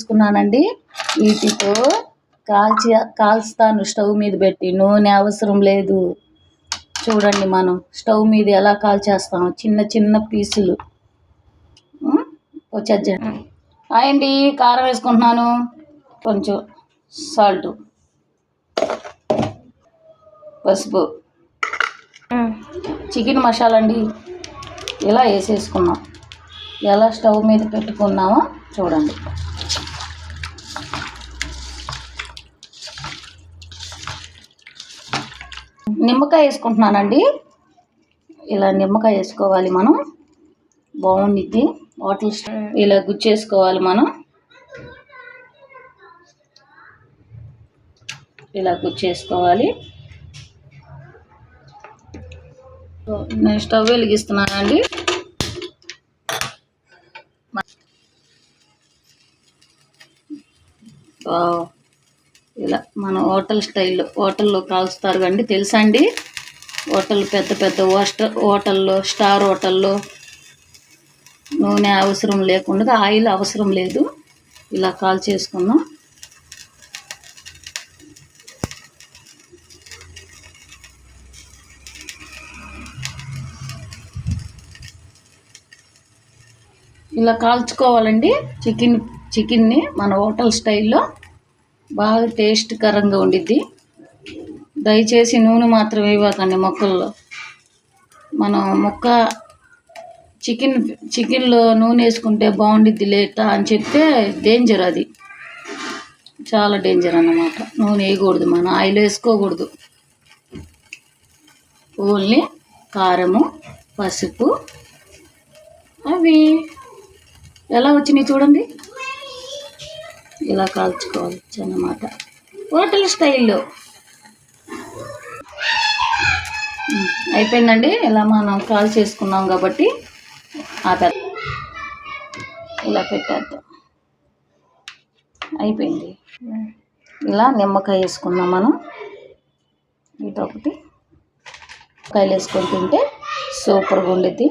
తీసుకున్నానండి. వీటితో కాల్స్తాను స్టవ్ మీద పెట్టి. నూనె అవసరం లేదు. చూడండి మనం స్టవ్ మీద ఎలా కాల్చేస్తాం. చిన్న చిన్న పీసులు వచ్చేది. అండి కారం వేసుకుంటున్నాను, కొంచెం సాల్ట్, పసుపు, చికెన్ మసాలా అండి. ఇలా వేసేసుకున్నాం. ఎలా స్టవ్ మీద పెట్టుకున్నామో చూడండి. నిమ్మకాయ వేసుకుంటున్నానండి. ఇలా నిమ్మకాయ వేసుకోవాలి మనం, బాగుండిద్ది. హోటల్ ఇలా గుచ్చేసుకోవాలి మనం. ఇలా గుచ్చేసుకోవాలి. నేను స్టవ్ వెలిగిస్తున్నానండి. ఇలా మన హోటల్ స్టైల్లో హోటల్లో కాల్స్తారు కండి, తెలుసా అండి? హోటల్ పెద్ద పెద్ద హోటల్లో, స్టార్ హోటల్లో నూనె అవసరం లేకుండా, ఆయిల్ అవసరం లేదు. ఇలా కాల్ చేసుకున్నాం. ఇలా కాల్చుకోవాలండి. చికెన్ని మన హోటల్ స్టైల్లో బాగా టేస్ట్కరంగా ఉండిద్ది. దయచేసి నూనె మాత్రం వేయకండి మొక్కల్లో. మనం చికెన్లో నూనె వేసుకుంటే బాగుండిద్ది లేట అని చెప్తే డేంజర్. అది చాలా డేంజర్ అన్నమాట. నూనె వేయకూడదు, మనం ఆయిల్ వేసుకోకూడదు. ఓన్లీ కారము, పసుపు, అవి ఎలా వచ్చినాయి చూడండి. ఇలా కాల్చుకోవాలి అన్నమాట హోటల్ స్టైల్లో. అయిపోయిందండి. ఇలా మనం కాల్ చేసుకున్నాం కాబట్టి ఇలా పెట్టేద్దాం. అయిపోయింది. ఇలా నిమ్మకాయ వేసుకున్నాం మనం. ఇదొకటి నిమ్మకాయలు వేసుకొని తింటే సూపర్గా ఉండిద్ది.